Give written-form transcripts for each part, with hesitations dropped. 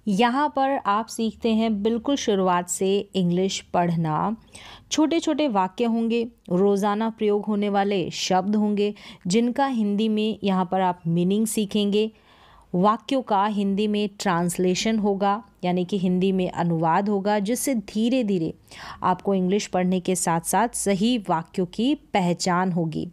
यहाँ पर आप सीखते हैं बिल्कुल शुरुआत से इंग्लिश पढ़ना। छोटे छोटे वाक्य होंगे, रोज़ाना प्रयोग होने वाले शब्द होंगे जिनका हिंदी में यहाँ पर आप मीनिंग सीखेंगे। वाक्यों का हिंदी में ट्रांसलेशन होगा, यानी कि हिंदी में अनुवाद होगा, जिससे धीरे धीरे आपको इंग्लिश पढ़ने के साथ साथ सही वाक्यों की पहचान होगी,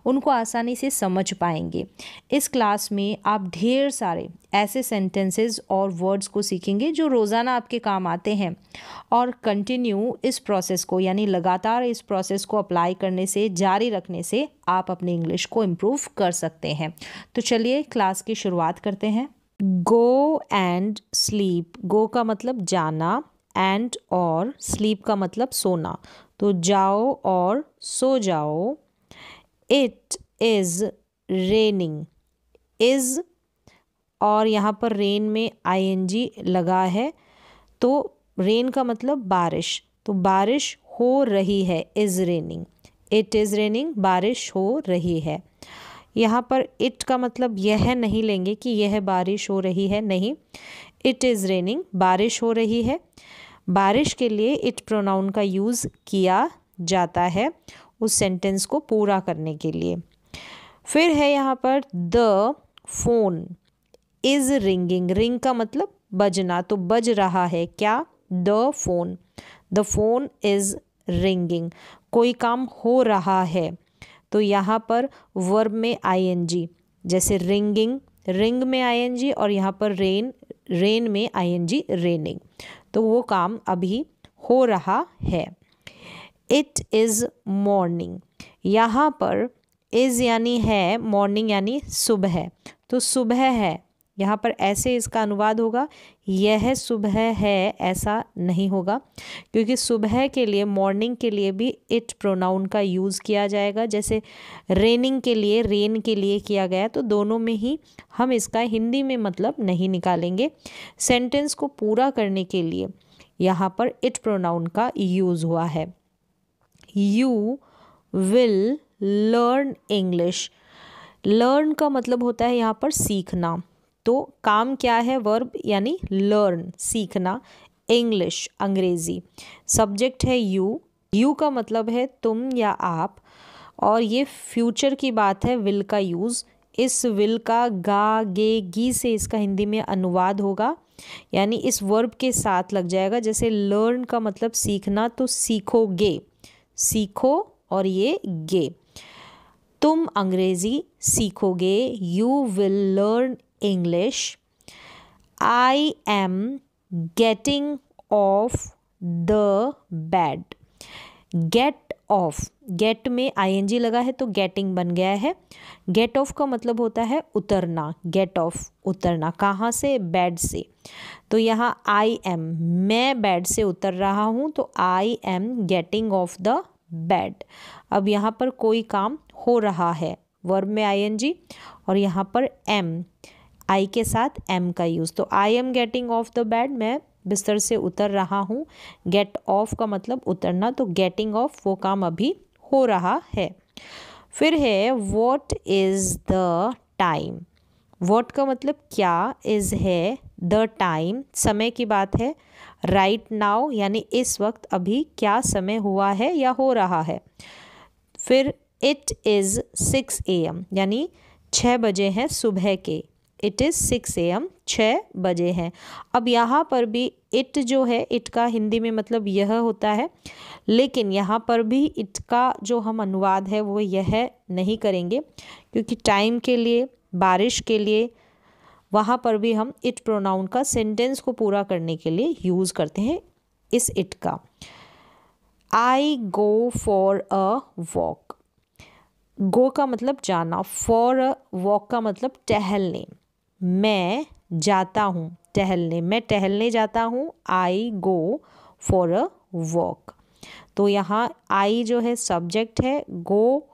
उनको आसानी से समझ पाएंगे। इस क्लास में आप ढेर सारे ऐसे सेंटेंसेस और वर्ड्स को सीखेंगे जो रोज़ाना आपके काम आते हैं, और कंटिन्यू इस प्रोसेस को, यानी लगातार इस प्रोसेस को अप्लाई करने से, जारी रखने से आप अपने इंग्लिश को इम्प्रूव कर सकते हैं। तो चलिए क्लास की शुरुआत करते हैं। Go and sleep. गो का मतलब जाना, एंड और स्लीप का मतलब सोना। तो जाओ और सो जाओ। It is raining. इज़ और यहाँ पर रेन में आईएनजी लगा है, तो रेन का मतलब बारिश, तो बारिश हो रही है, is raining. It is raining, बारिश हो रही है। यहाँ पर इट का मतलब यह नहीं लेंगे कि यह बारिश हो रही है, नहीं। इट इज़ रेनिंग, बारिश हो रही है। बारिश के लिए इट प्रोनाउन का यूज़ किया जाता है उस सेंटेंस को पूरा करने के लिए। फिर है यहाँ पर the phone is ringing. Ring का मतलब बजना, तो बज रहा है क्या, the phone. The phone is ringing, कोई काम हो रहा है, तो यहाँ पर वर्ब में आईएनजी, जैसे रिंगिंग, रिंग में आईएनजी, और यहाँ पर रेन, रेन में आईएनजी, रेनिंग, तो वो काम अभी हो रहा है। It is morning. यहाँ पर इज़ यानी है, मॉर्निंग यानी सुबह, तो सुबह है। यहाँ पर ऐसे इसका अनुवाद होगा, यह सुबह है, ऐसा नहीं होगा, क्योंकि सुबह के लिए, मॉर्निंग के लिए भी इट प्रोनाउन का यूज़ किया जाएगा, जैसे रेनिंग के लिए, रेन के लिए किया गया, तो दोनों में ही हम इसका हिंदी में मतलब नहीं निकालेंगे। सेंटेंस को पूरा करने के लिए यहाँ पर इट प्रोनाउन का यूज़ हुआ है। You will learn English. Learn का मतलब होता है यहाँ पर सीखना, तो काम क्या है, वर्ब यानी लर्न, सीखना। इंग्लिश अंग्रेज़ी। सब्जेक्ट है यू। यू का मतलब है तुम या आप, और ये फ्यूचर की बात है, विल का यूज़। इस विल का गा गे गी से इसका हिंदी में अनुवाद होगा, यानी इस वर्ब के साथ लग जाएगा। जैसे लर्न का मतलब सीखना, तो सीखोगे, सीखो, और ये गे, तुम अंग्रेज़ी सीखोगे। You will learn English. I am getting off the bed. Get off, get में आईएनजी लगा है, तो गेटिंग बन गया है। गेट ऑफ का मतलब होता है उतरना, गेट ऑफ उतरना, कहाँ से, बेड से। तो यहाँ आई एम, मैं बेड से उतर रहा हूँ, तो आई am getting off the bed. अब यहाँ पर कोई काम हो रहा है, वर्ब में आईएनजी, और यहाँ पर एम, आई के साथ एम का यूज़, तो आई am getting off the bed, मैं बिस्तर से उतर रहा हूँ। गेट ऑफ का मतलब उतरना, तो गेटिंग ऑफ वो काम अभी हो रहा है। फिर है what is the time. What का मतलब क्या, इज़ है, द टाइम समय की बात है। राइट नाउ यानी इस वक्त, अभी क्या समय हुआ है या हो रहा है। फिर इट इज़ 6 AM, यानी 6 बजे हैं सुबह के। इट इज़ 6 AM, 6 बजे हैं। अब यहाँ पर भी इट जो है, इट का हिंदी में मतलब यह होता है, लेकिन यहाँ पर भी इट का जो हम अनुवाद है वो यह नहीं करेंगे, क्योंकि टाइम के लिए, बारिश के लिए, वहाँ पर भी हम इट प्रोनाउन का सेंटेंस को पूरा करने के लिए यूज़ करते हैं इस इट का। आई गो फॉर अ वॉक। गो का मतलब जाना, फॉर अ वॉक का मतलब टहलने। मैं जाता हूँ टहलने, मैं टहलने जाता हूँ। आई गो फॉर अ वॉक। तो यहाँ आई जो है सब्जेक्ट है, गो,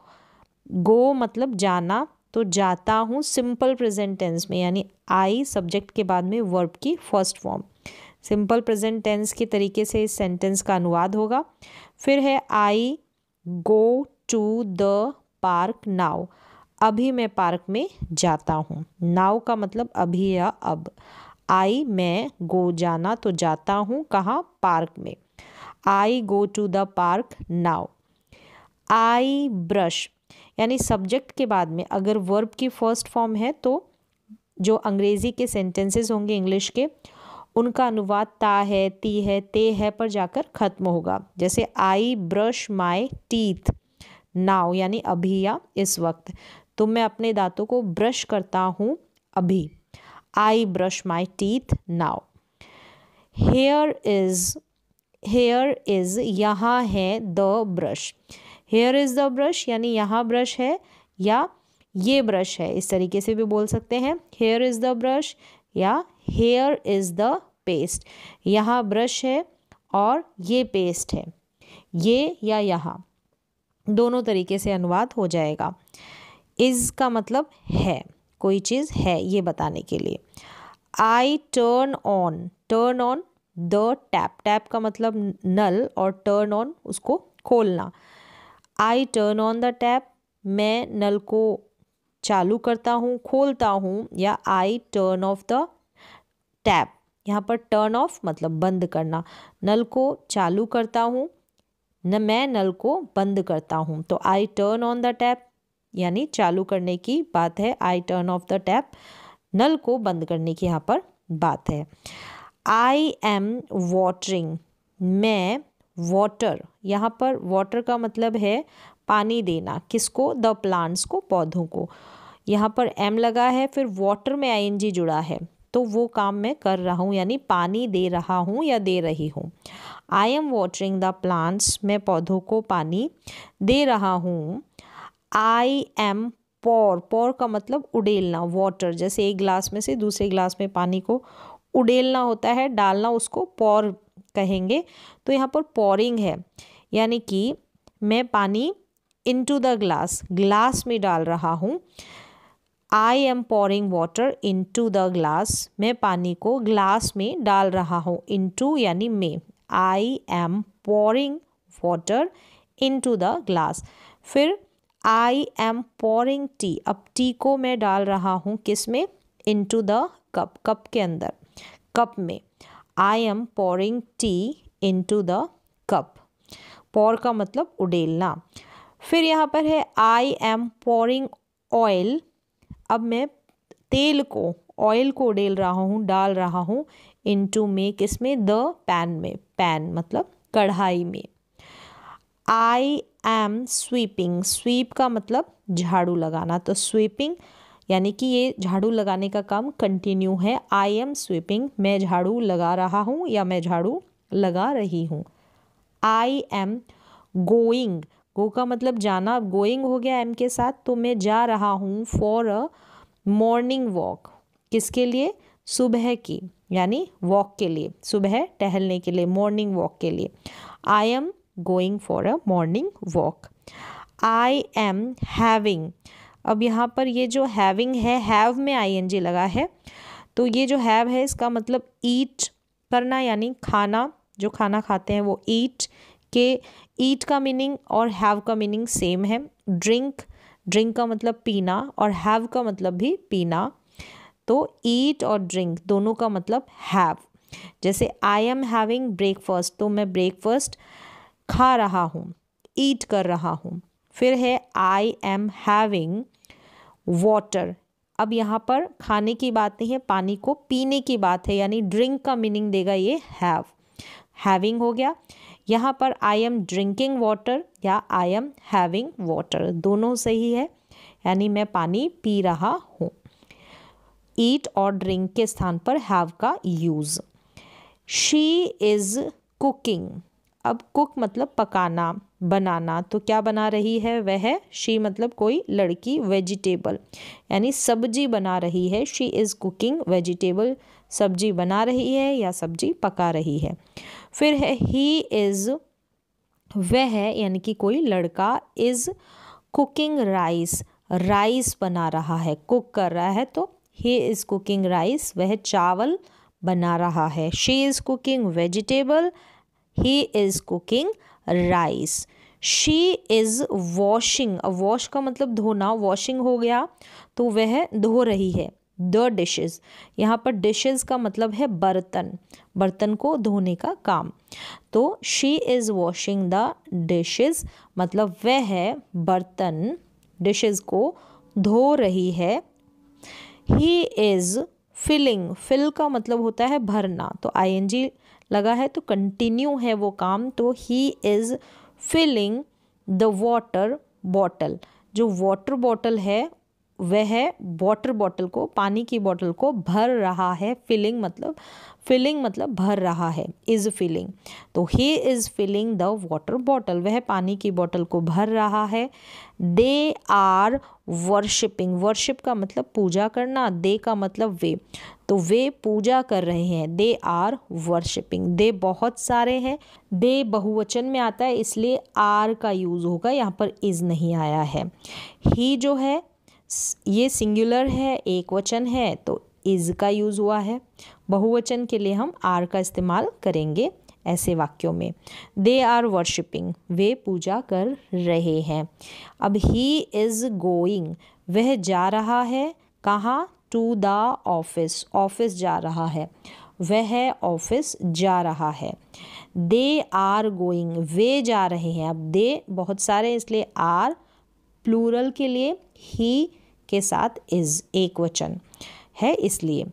गो मतलब जाना, तो जाता हूँ सिंपल प्रेजेंट टेंस में, यानी आई सब्जेक्ट के बाद में वर्ब की first form, simple present tense के तरीके से इस सेंटेंस का अनुवाद होगा। फिर है I go to the park now. अभी मैं पार्क में जाता हूँ। नाउ का मतलब अभी या अब। आई मैं, गो जाना, तो जाता हूँ कहाँ, पार्क में। I go to the park now. I brush, यानी सब्जेक्ट के बाद में अगर वर्ब की फर्स्ट फॉर्म है तो जो अंग्रेजी के सेंटेंसेस होंगे इंग्लिश के, उनका अनुवाद ता है, ती है, ते है पर जाकर खत्म होगा। जैसे आई ब्रश माई टीथ नाउ, यानी अभी या इस वक्त। तो मैं अपने दांतों को ब्रश करता हूँ अभी। I brush my teeth now. Here is यहाँ है the brush. Here is the brush यानी यहाँ ब्रश है या ये ब्रश है, इस तरीके से भी बोल सकते हैं। हेयर इज द ब्रश या हेयर इज द पेस्ट। यहाँ ब्रश है और ये पेस्ट है, ये या यहाँ, दोनों तरीके से अनुवाद हो जाएगा। इज का मतलब है, कोई चीज़ है ये बताने के लिए। आई turn on the tap. Tap का मतलब नल और टर्न ऑन उसको खोलना। आई टर्न ऑन द टैप, मैं नल को चालू करता हूँ, खोलता हूँ। या आई टर्न ऑफ द टैप, यहाँ पर टर्न ऑफ मतलब बंद करना। नल को चालू करता हूँ, मैं नल को बंद करता हूँ। तो I turn on the tap यानी चालू करने की बात है। I turn off the tap नल को बंद करने की यहाँ पर बात है। आई एम वाटरिंग, मैं वाटर, यहाँ पर वाटर का मतलब है पानी देना। किसको, द प्लांट्स को, पौधों को। यहाँ पर एम लगा है, फिर वाटर में आईएनजी जुड़ा है, तो वो काम मैं कर रहा हूँ यानी पानी दे रहा हूँ या दे रही हूँ। आई एम वाटरिंग द प्लांट्स, मैं पौधों को पानी दे रहा हूँ। आई एम पॉर का मतलब उड़ेलना। वाटर जैसे एक गिलास में से दूसरे गिलास में पानी को उड़ेलना होता है, डालना, उसको पॉर कहेंगे। तो यहाँ पर पॉरिंग है यानी कि मैं पानी इनटू द ग्लास में डाल रहा हूँ। आई am pouring water into the glass, मैं पानी को ग्लास में डाल रहा हूँ। इनटू यानी में। I am pouring water into the glass. फिर आई एम पॉरिंग टी, अब टी को मैं डाल रहा हूँ किस में, इनटू द कप, कप के अंदर, कप में। I am pouring tea into the cup. Pour का मतलब उड़ेलना। फिर यहाँ पर है आई एम पॉरिंग ऑयल, अब मैं तेल को, ऑयल को उड़ेल रहा हूँ, डाल रहा हूँ इनटू में, किस में, द पैन में। पैन मतलब कढ़ाई में। आई एम स्वीपिंग, स्वीप का मतलब झाड़ू लगाना, तो स्वीपिंग यानी कि ये झाड़ू लगाने का काम कंटिन्यू है। आई एम स्वीपिंग, मैं झाड़ू लगा रहा हूँ या मैं झाड़ू लगा रही हूँ। आई एम गोइंग, गो का मतलब जाना, अब गोइंग हो गया एम के साथ, तो मैं जा रहा हूँ फॉर अ मॉर्निंग वॉक, किसके लिए, सुबह की, यानी वॉक के लिए, सुबह टहलने के लिए, मॉर्निंग वॉक के लिए। I am going for a morning walk. I am having, अब यहाँ पर ये जो हैविंग है, हैव में आईएनजी लगा है, तो ये जो हैव है इसका मतलब ईट करना यानी खाना, जो खाना खाते हैं वो ईट के, ईट का मीनिंग और हैव का मीनिंग सेम है। ड्रिंक, ड्रिंक का मतलब पीना और हैव का मतलब भी पीना, तो ईट और ड्रिंक दोनों का मतलब हैव। जैसे आई एम हैविंग ब्रेकफास्ट, तो मैं ब्रेकफास्ट खा रहा हूँ, ईट कर रहा हूँ। फिर है आई एम हैविंग वाटर, अब यहाँ पर खाने की बात नहीं है, पानी को पीने की बात है, यानी ड्रिंक का मीनिंग देगा ये हैव, हैविंग हो गया। यहाँ पर आई एम ड्रिंकिंग वाटर या आई एम हैविंग वाटर, दोनों सही है, यानी मैं पानी पी रहा हूँ। ईट और ड्रिंक के स्थान पर हैव का यूज़। शी इज़ कुकिंग, अब कुक मतलब पकाना, बनाना, तो क्या बना रही है वह, शी मतलब कोई लड़की, वेजिटेबल यानी सब्जी बना रही है। शी इज़ कुकिंग वेजिटेबल, सब्जी बना रही है या सब्जी पका रही है। फिर है ही इज़, वह है यानी कि कोई लड़का, इज़ कुकिंग राइस, राइस बना रहा है, कुक कर रहा है, तो ही इज़ कुकिंग राइस, वह चावल बना रहा है। She is cooking vegetable, he is cooking rice. She is washing, अब वॉश का मतलब धोना, वॉशिंग हो गया तो वह धो रही है, द डिशेस। यहाँ पर डिशेस का मतलब है बर्तन, बर्तन को धोने का काम। तो she is washing the dishes मतलब वह बर्तन डिशेस को धो रही है। ही इज़ फिलिंग, फिल का मतलब होता है भरना, तो आईएनजी लगा है तो कंटिन्यू है वो काम। तो he is filling the water bottle, जो वाटर बॉटल है वह वाटर बॉटल को, पानी की बॉटल को भर रहा है। फिलिंग मतलब भर रहा है, इज़ फिलिंग। तो he is filling the water bottle, वह पानी की बॉटल को भर रहा है। दे आर वर्शिपिंग, वर्शिप का मतलब पूजा करना, दे का मतलब वे, तो वे पूजा कर रहे हैं। They are worshipping. दे बहुत सारे हैं, दे बहुवचन में आता है इसलिए आर का यूज़ होगा, यहाँ पर इज़ नहीं आया है। ही जो है ये सिंगुलर है, एक वचन है, तो इज़ का यूज़ हुआ है। बहुवचन के लिए हम आर का इस्तेमाल करेंगे ऐसे वाक्यों में। दे आर वर्शिपिंग, वे पूजा कर रहे हैं। अब ही इज़ गोइंग, वह जा रहा है कहाँ, टू द ऑफिस, ऑफिस जा रहा है, वह ऑफिस जा रहा है। दे आर गोइंग, वे जा रहे हैं, अब दे बहुत सारे इसलिए आर, प्लूरल के लिए ही के साथ इज़, एक वचन है इसलिए।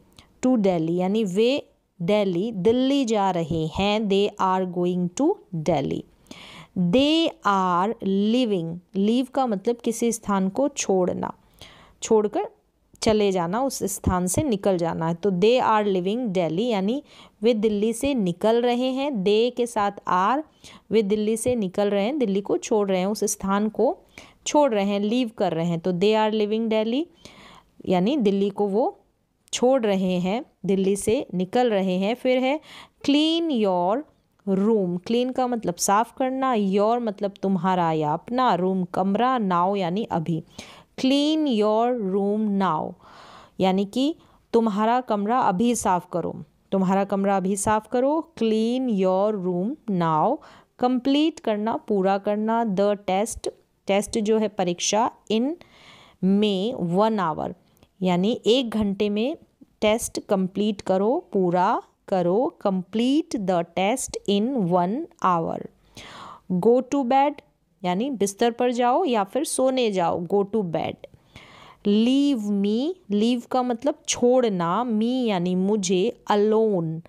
टू दिल्ली यानी वे दिल्ली जा रहे हैं। They are going to Delhi. They are living, live का मतलब किसी स्थान को छोड़ना, छोड़कर चले जाना, उस स्थान से निकल जाना है। तो दे आर लिविंग दिल्ली यानी वे दिल्ली से निकल रहे हैं। दे के साथ आर, वे दिल्ली से निकल रहे हैं, दिल्ली को छोड़ रहे हैं, उस स्थान को छोड़ रहे हैं, लीव कर रहे हैं। तो दे आर लिविंग दिल्ली यानी दिल्ली को वो छोड़ रहे हैं, दिल्ली से निकल रहे हैं। फिर है क्लीन योर रूम, क्लीन का मतलब साफ करना, योर मतलब तुम्हारा या अपना, रूम कमरा, नाउ यानी अभी। क्लीन योर रूम नाउ यानी कि तुम्हारा कमरा अभी साफ करो, तुम्हारा कमरा अभी साफ करो। Clean your room now. Complete करना, पूरा करना। द टेस्ट, टेस्ट जो है परीक्षा, इन में 1 आवर यानी 1 घंटे में टेस्ट कंप्लीट करो, पूरा करो। Complete the test in 1 hour. Go to bed यानी बिस्तर पर जाओ या फिर सोने जाओ, go to bed. Leave me, leave का मतलब छोड़ना, मी यानी मुझे, अलोन,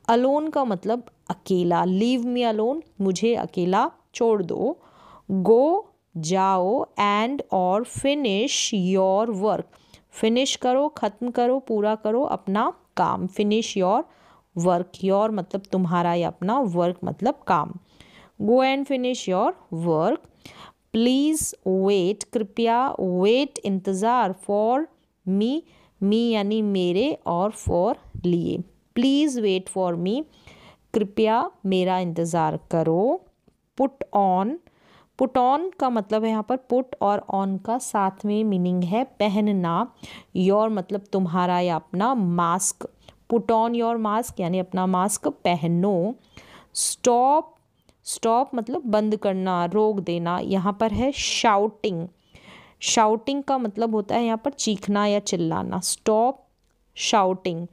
अलोन का मतलब अकेला, लीव मी अलोन मुझे अकेला छोड़ दो। गो जाओ, एंड और फिनिश योर वर्क, फिनिश करो, ख़त्म करो, पूरा करो अपना काम। फिनिश योर वर्क, योर मतलब तुम्हारा या अपना, वर्क मतलब काम। Go and finish your work. Please wait, कृपया, वेट इंतज़ार, फॉर मी, मी यानी मेरे और फॉर लिए। प्लीज़ वेट फॉर मी, कृपया मेरा इंतज़ार करो। पुट ऑन, पुट ऑन का मतलब है यहाँ पर पुट और ऑन का साथ में मीनिंग है पहनना। योर मतलब तुम्हारा या अपना। Mask, put on your mask यानी अपना मास्क पहनो। स्टॉप, स्टॉप मतलब बंद करना, रोक देना। यहाँ पर है शाउटिंग, शाउटिंग का मतलब होता है यहाँ पर चीखना या चिल्लाना। स्टॉप शाउटिंग,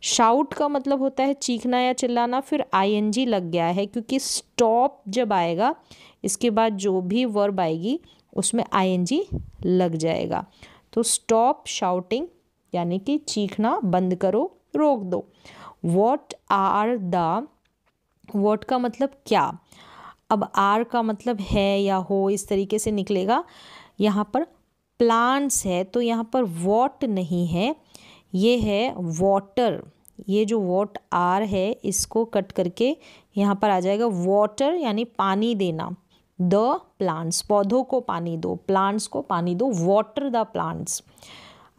शाउट का मतलब होता है चीखना या चिल्लाना, फिर आईएनजी लग गया है क्योंकि स्टॉप जब आएगा इसके बाद जो भी वर्ब आएगी उसमें आईएनजी लग जाएगा। तो स्टॉप शाउटिंग यानी कि चीखना बंद करो, रोक दो। व्हाट आर द, व्हाट का मतलब क्या, अब आर का मतलब है या हो इस तरीके से निकलेगा। यहाँ पर प्लांट्स है तो यहाँ पर वॉट नहीं है, ये है वाटर। ये जो वॉट आर है इसको कट करके यहाँ पर आ जाएगा वाटर यानी पानी देना। द प्लांट्स, पौधों को पानी दो, प्लांट्स को पानी दो, वाटर द प्लांट्स।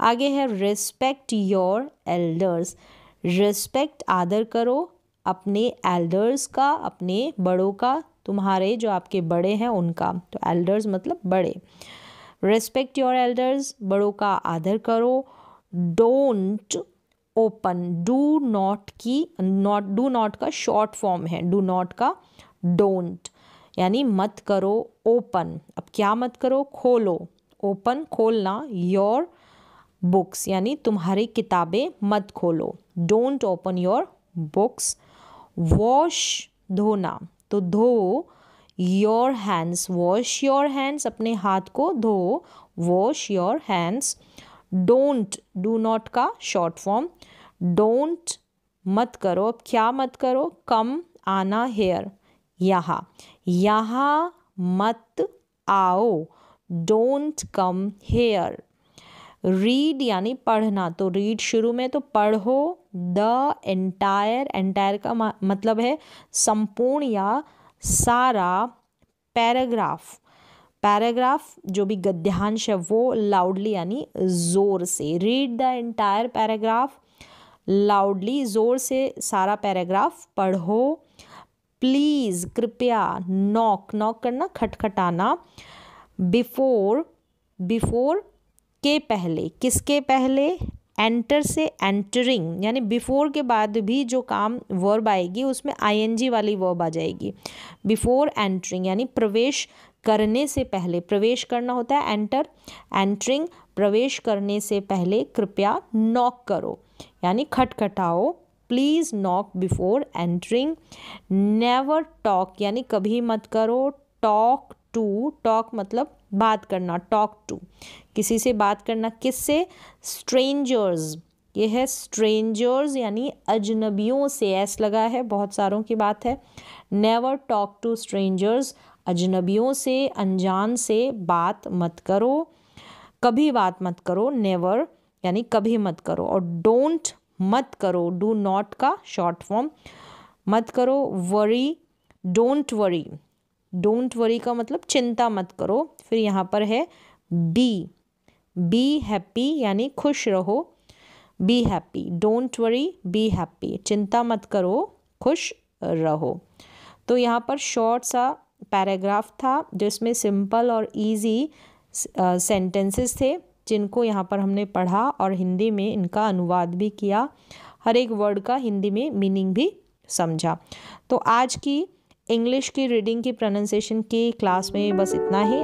आगे है रिस्पेक्ट योर एल्डर्स, रिस्पेक्ट आदर करो अपने एल्डर्स का, अपने बड़ों का, तुम्हारे जो आपके बड़े हैं उनका। तो एल्डर्स मतलब बड़े। रिस्पेक्ट योर एल्डर्स, बड़ों का आदर करो। डोंट ओपन, डू नॉट की नॉट, डू नॉट का शॉर्ट फॉर्म है, डू नॉट का डोंट यानी मत करो। ओपन, अब क्या मत करो, खोलो, ओपन खोलना। योर बुक्स यानी तुम्हारी किताबें मत खोलो, don't open your books. Wash धोना, तो धो, your hands, wash your hands, अपने हाथ को धो, wash your hands. Don't, do not का शॉर्ट फॉर्म, डोंट मत करो, अब क्या मत करो, कम आना, हेयर यहाँ, यहाँ मत आओ, डोंट कम हेयर। रीड यानी पढ़ना, तो रीड शुरू में, तो पढ़ो द एंटायर, एंटायर का मतलब है संपूर्ण या सारा, पैराग्राफ, पैराग्राफ जो भी गद्यांश है वो लाउडली यानी ज़ोर से, read the entire paragraph, loudly ज़ोर से सारा पैराग्राफ पढ़ो। प्लीज़ कृपया, नॉक, नॉक करना, खटखटाना। बिफोर, बिफोर के पहले, किसके पहले, एंटर से एंटरिंग, यानी बिफोर के बाद भी जो काम वर्ब आएगी उसमें आईएनजी वाली वर्ब आ जाएगी। बिफोर एंटरिंग यानी प्रवेश करने से पहले, प्रवेश करना होता है एंटर, एंटरिंग प्रवेश करने से पहले कृपया नॉक करो यानी खटखटाओ। Please knock before entering. Never talk यानी कभी मत करो, टॉक टू, टॉक मतलब बात करना, टॉक टू किसी से बात करना, किससे, स्ट्रेंजर्स, ये है स्ट्रेंजर्स यानी अजनबियों से, एस लगा है, बहुत सारों की बात है। नेवर टॉक टू स्ट्रेंजर्स, अजनबियों से, अनजान से बात मत करो, कभी बात मत करो, नेवर यानी कभी मत करो। और डोंट मत करो, डू नॉट का शॉर्ट फॉर्म, मत करो, worry, don't worry, don't worry का मतलब चिंता मत करो। फिर यहाँ पर है बी हैप्पी यानी खुश रहो, be happy, don't worry be happy, चिंता मत करो, खुश रहो। तो यहाँ पर शॉर्ट सा पैराग्राफ था जिसमें सिंपल और इजी सेंटेंसेस थे जिनको यहाँ पर हमने पढ़ा और हिंदी में इनका अनुवाद भी किया, हर एक वर्ड का हिंदी में मीनिंग भी समझा। तो आज की इंग्लिश की रीडिंग की प्रोनाउंसिएशन की क्लास में बस इतना ही।